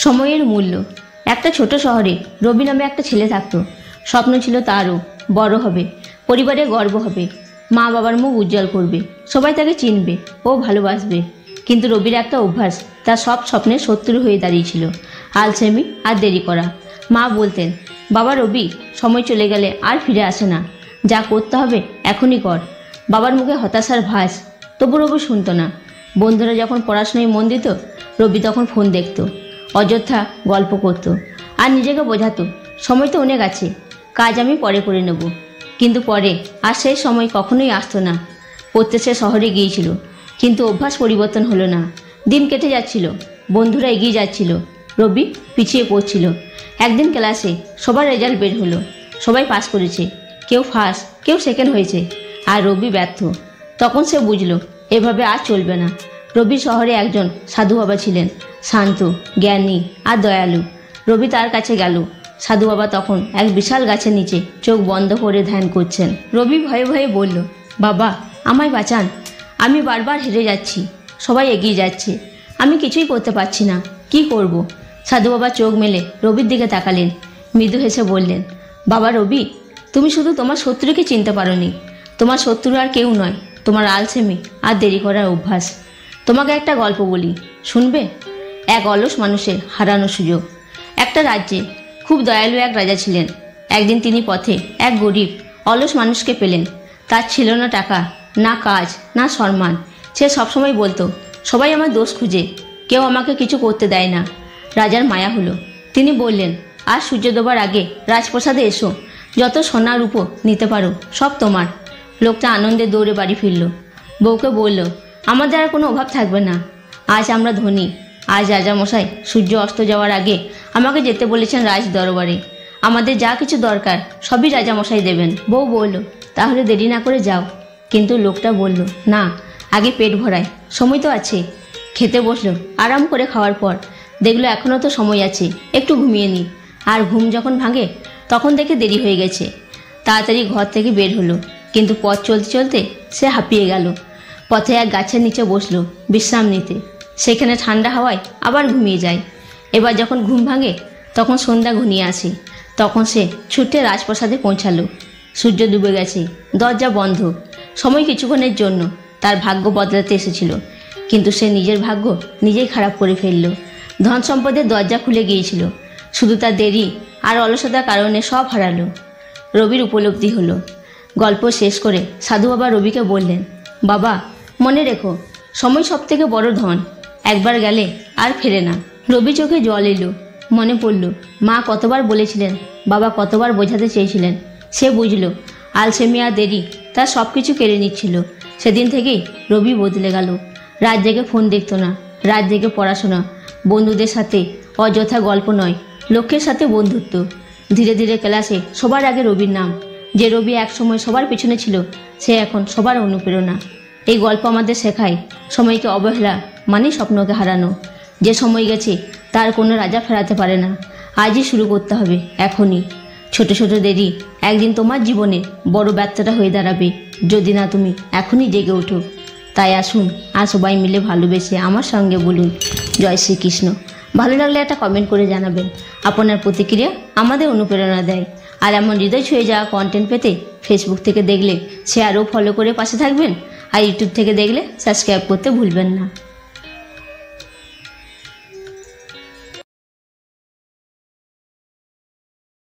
সময়ের মূল্য। একটা ছোট শহরে রবি নামে একটা ছেলে থাকতো। স্বপ্ন ছিল তারও বড় হবে, পরিবারে গর্ব হবে, মা বাবার মুখ উজ্জ্বল করবে, সবাই তাকে চিনবে ও ভালোবাসবে। কিন্তু রবির একটা অভ্যাস তার সব স্বপ্নের শত্রু হয়ে দাঁড়িয়েছিল, আলসেমি আর দেরি করা। মা বলতেন, বাবা রবি, সময় চলে গেলে আর ফিরে আসে না, যা করতে হবে এখনই কর। বাবার মুখে হতাশার ভাস, তবু রবি শুনতো না। বন্ধুরা যখন পড়াশোনায় মন দিত, রবি তখন ফোন দেখত, অযথা গল্প করত আর নিজেকে বোঝাতো, সময় তো অনেক আছে, কাজ আমি পরে করে নেব। কিন্তু পরে আর সেই সময় কখনোই আসতো না। পড়তে সে শহরে গিয়েছিল, কিন্তু অভ্যাস পরিবর্তন হলো না। দিন কেটে যাচ্ছিল, বন্ধুরা এগিয়ে যাচ্ছিল, রবি পিছিয়ে পড়ছিল। একদিন ক্লাসে সবার রেজাল্ট বের হলো, সবাই পাস করেছে, কেউ ফার্স্ট কেউ সেকেন্ড হয়েছে, আর রবি ব্যর্থ। তখন সে বুঝলো এভাবে আর চলবে না। রবি শহরে একজন সাধু বাবা ছিলেন, শান্ত, জ্ঞানী আর দয়ালু। রবি তার কাছে গেল। সাধু বাবা তখন এক বিশাল গাছের নিচে চোখ বন্ধ করে ধ্যান করছেন। রবি ভয়ে ভয়ে বলল, বাবা আমায় বাঁচান, আমি বারবার হেরে যাচ্ছি, সবাই এগিয়ে যাচ্ছে, আমি কিছুই করতে পারছি না, কি করব? সাধু বাবা চোখ মেলে রবির দিকে তাকালেন, মৃদু হেসে বললেন, বাবা রবি, তুমি শুধু তোমার শত্রুকে চিনতে পারোনি। তোমার শত্রু আর কেউ নয়, তোমার আলসেমি আর দেরি করার অভ্যাস। তোমাকে একটা গল্প বলি, শুনবে? এক অলস মানুষের হারানো সুযোগ। একটা রাজ্যে খুব দয়ালু এক রাজা ছিলেন। একদিন তিনি পথে এক গরিব অলস মানুষকে পেলেন। তার ছিল না টাকা, না কাজ, না সম্মান। সে সবসময় বলতো, সবাই আমার দোষ খুঁজে, কেউ আমাকে কিছু করতে দেয় না। রাজার মায়া হলো। তিনি বললেন, আজ সূর্য ডোবার আগে রাজপ্রাসাদে এসো, যত সোনা রূপো নিতে পারো সব তোমার। লোকটা আনন্দে দৌড়ে বাড়ি ফিরল। বউকে বলল, আমাদের আর কোনো অভাব থাকবে না, আজ আমরা ধনী। আজ রাজামশাই সূর্য অস্ত যাওয়ার আগে আমাকে যেতে বলেছেন রাজ দরবারে। আমাদের যা কিছু দরকার সবই রাজামশাই দেবেন। বউ বলল, তাহলে দেরি না করে যাও। কিন্তু লোকটা বলল, না, আগে পেট ভরায়, সময় তো আছে। খেতে বসলো। আরাম করে খাওয়ার পর দেখলো এখনও তো সময় আছে, একটু ঘুমিয়ে নিই। আর ঘুম যখন ভাঙে তখন দেখে দেরি হয়ে গেছে। তাড়াতাড়ি ঘর থেকে বের হলো, কিন্তু পথ চলতে চলতে সে হাঁপিয়ে গেল। পথে এক গাছের নিচে বসলো বিশ্রাম নিতে। সেখানে ঠান্ডা হাওয়ায় আবার ঘুমিয়ে যায়। এবার যখন ঘুম ভাঙে তখন সন্ধ্যা ঘনিয়ে আসে। তখন সে ছুটে রাজপ্রাসাদে পৌঁছালো। সূর্য ডুবে গেছে, দরজা বন্ধ। সময় কিছুক্ষণের জন্য তার ভাগ্য বদলাতে এসেছিল, কিন্তু সে নিজের ভাগ্য নিজেই খারাপ করে ফেলল। ধন সম্পদের দরজা খুলে গিয়েছিল, শুধু তার দেরি আর অলসতার কারণে সব হারালো। রবির উপলব্ধি হলো। গল্প শেষ করে সাধু বাবা রবিকে বললেন, বাবা মনে রেখো, সময় সব থেকে বড় ধন, একবার গেলে আর ফেরে না। রবি চোখে জল এলো। মনে পড়ল মা কতবার বলেছিলেন, বাবা কতবার বোঝাতে চেয়েছিলেন। সে বুঝল আলসেমি আর দেরি তার সব কিছু কেড়ে নিচ্ছিল। সেদিন থেকেই রবি বদলে গেল। রাত জেগে ফোন দেখতো না, রাত জেগে পড়াশোনা, বন্ধুদের সাথে অযথা গল্প নয়, লক্ষ্যের সাথে বন্ধুত্ব। ধীরে ধীরে ক্লাসে সবার আগে রবির নাম। যে রবি একসময় সবার পেছনে ছিল, সে এখন সবার অনুপ্রেরণা। এই গল্প আমাদের শেখায়, সময়কে অবহেলা মানে স্বপ্নকে হারানো। যে সময় গেছে তার কোনো রাজা ফেরাতে পারে না। আজই শুরু করতে হবে, এখনই। ছোট ছোট দেরি একদিন তোমার জীবনে বড় ব্যর্থতা হয়ে দাঁড়াবে, যদি না তুমি এখনই জেগে ওঠো। তাই আসুন আর সবাই মিলে ভালোবেসে আমার সঙ্গে বলুন, জয় শ্রীকৃষ্ণ। ভালো লাগলে একটা কমেন্ট করে জানাবেন। আপনার প্রতিক্রিয়া আমাদের অনুপ্রেরণা দেয়। আর এমন হৃদয় ছুঁয়ে যাওয়া কন্টেন্ট পেতে ফেসবুক থেকে দেখলে শেয়ার ও ফলো করে পাশে থাকবেন। আর ইউটিউব থেকে দেখলে সাবস্ক্রাইব করতে ভুলবেন না।